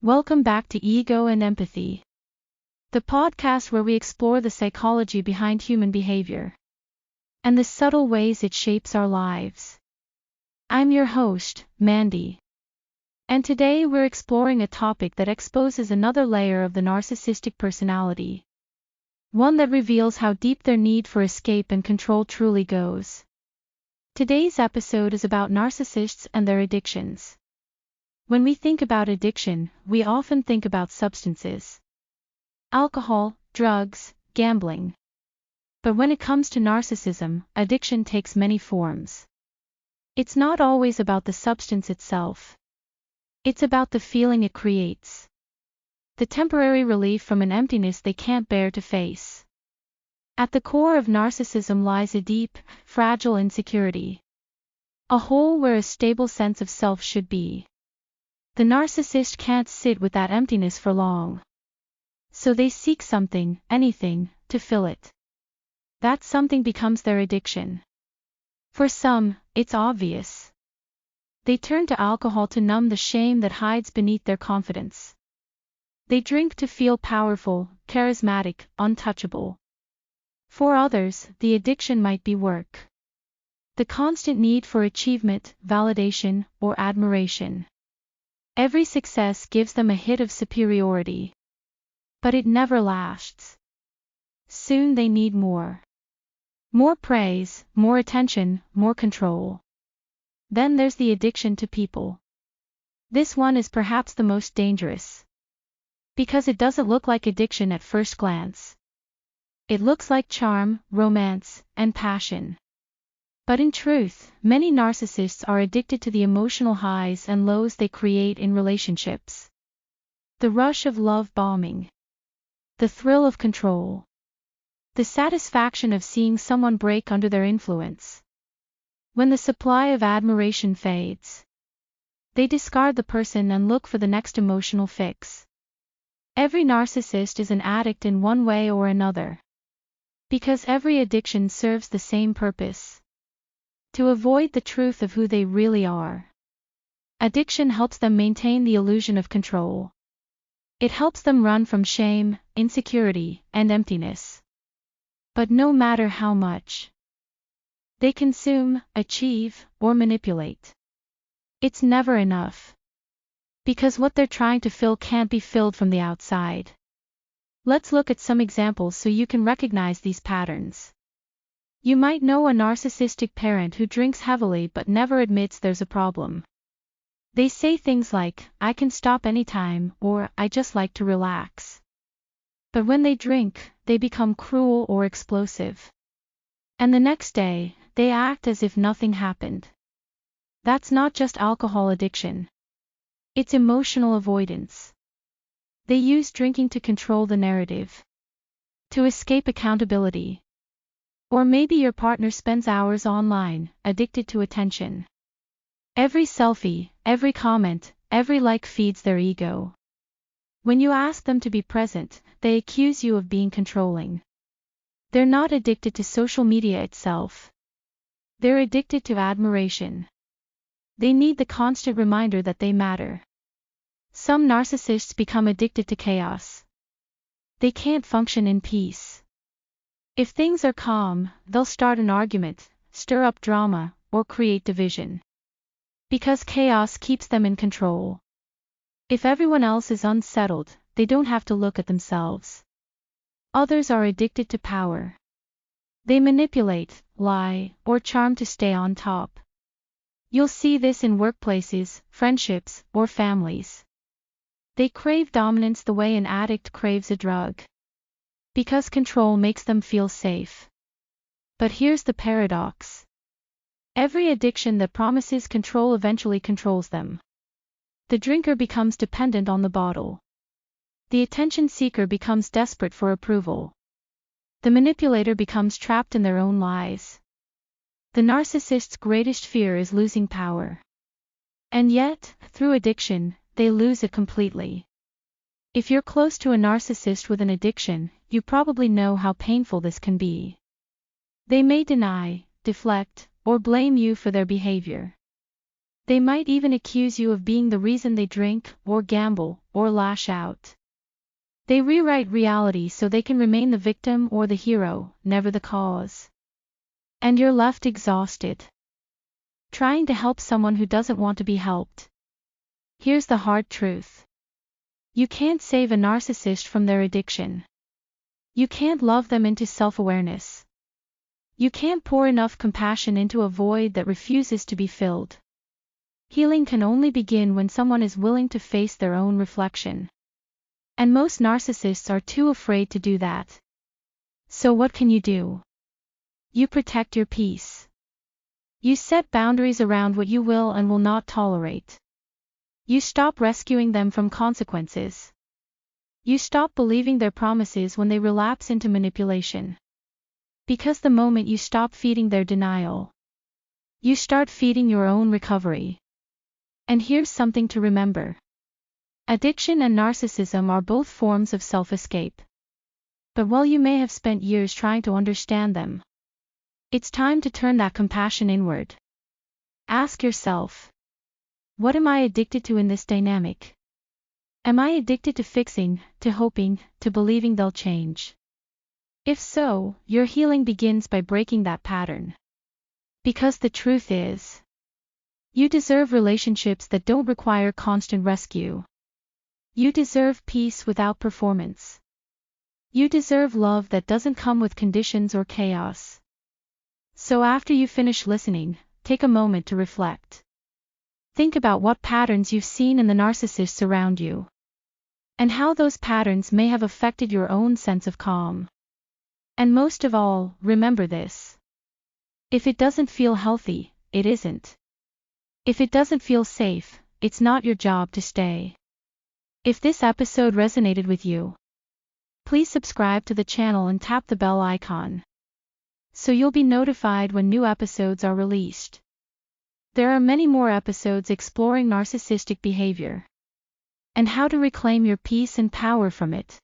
Welcome back to Ego and Empathy, the podcast where we explore the psychology behind human behavior and the subtle ways it shapes our lives. I'm your host, Mandy, and today we're exploring a topic that exposes another layer of the narcissistic personality, one that reveals how deep their need for escape and control truly goes. Today's episode is about narcissists and their addictions. When we think about addiction, we often think about substances. Alcohol, drugs, gambling. But when it comes to narcissism, addiction takes many forms. It's not always about the substance itself. It's about the feeling it creates. The temporary relief from an emptiness they can't bear to face. At the core of narcissism lies a deep, fragile insecurity. A hole where a stable sense of self should be. The narcissist can't sit with that emptiness for long. So they seek something, anything, to fill it. That something becomes their addiction. For some, it's obvious. They turn to alcohol to numb the shame that hides beneath their confidence. They drink to feel powerful, charismatic, untouchable. For others, the addiction might be work. The constant need for achievement, validation, or admiration. Every success gives them a hit of superiority. But it never lasts. Soon they need more. More praise, more attention, more control. Then there's the addiction to people. This one is perhaps the most dangerous. Because it doesn't look like addiction at first glance. It looks like charm, romance, and passion. But in truth, many narcissists are addicted to the emotional highs and lows they create in relationships. The rush of love bombing. The thrill of control. The satisfaction of seeing someone break under their influence. When the supply of admiration fades, they discard the person and look for the next emotional fix. Every narcissist is an addict in one way or another. Because every addiction serves the same purpose. To avoid the truth of who they really are. Addiction helps them maintain the illusion of control. It helps them run from shame, insecurity, and emptiness. But no matter how much they consume, achieve, or manipulate, it's never enough. Because what they're trying to fill can't be filled from the outside. Let's look at some examples so you can recognize these patterns. You might know a narcissistic parent who drinks heavily but never admits there's a problem. They say things like, "I can stop anytime," or "I just like to relax." But when they drink, they become cruel or explosive. And the next day, they act as if nothing happened. That's not just alcohol addiction. It's emotional avoidance. They use drinking to control the narrative. To escape accountability. Or maybe your partner spends hours online, addicted to attention. Every selfie, every comment, every like feeds their ego. When you ask them to be present, they accuse you of being controlling. They're not addicted to social media itself. They're addicted to admiration. They need the constant reminder that they matter. Some narcissists become addicted to chaos. They can't function in peace. If things are calm, they'll start an argument, stir up drama, or create division. Because chaos keeps them in control. If everyone else is unsettled, they don't have to look at themselves. Others are addicted to power. They manipulate, lie, or charm to stay on top. You'll see this in workplaces, friendships, or families. They crave dominance the way an addict craves a drug. Because control makes them feel safe. But here's the paradox. Every addiction that promises control eventually controls them. The drinker becomes dependent on the bottle. The attention seeker becomes desperate for approval. The manipulator becomes trapped in their own lies. The narcissist's greatest fear is losing power. And yet, through addiction, they lose it completely. If you're close to a narcissist with an addiction, you probably know how painful this can be. They may deny, deflect, or blame you for their behavior. They might even accuse you of being the reason they drink, or gamble, or lash out. They rewrite reality so they can remain the victim or the hero, never the cause. And you're left exhausted, trying to help someone who doesn't want to be helped. Here's the hard truth. You can't save a narcissist from their addiction. You can't love them into self-awareness. You can't pour enough compassion into a void that refuses to be filled. Healing can only begin when someone is willing to face their own reflection. And most narcissists are too afraid to do that. So what can you do? You protect your peace. You set boundaries around what you will and will not tolerate. You stop rescuing them from consequences. You stop believing their promises when they relapse into manipulation. Because the moment you stop feeding their denial, you start feeding your own recovery. And here's something to remember. Addiction and narcissism are both forms of self-escape. But while you may have spent years trying to understand them, it's time to turn that compassion inward. Ask yourself, what am I addicted to in this dynamic? Am I addicted to fixing, to hoping, to believing they'll change? If so, your healing begins by breaking that pattern. Because the truth is, you deserve relationships that don't require constant rescue. You deserve peace without performance. You deserve love that doesn't come with conditions or chaos. So after you finish listening, take a moment to reflect. Think about what patterns you've seen in the narcissists around you, and how those patterns may have affected your own sense of calm. And most of all, remember this. If it doesn't feel healthy, it isn't. If it doesn't feel safe, it's not your job to stay. If this episode resonated with you, please subscribe to the channel and tap the bell icon, so you'll be notified when new episodes are released. There are many more episodes exploring narcissistic behavior and how to reclaim your peace and power from it.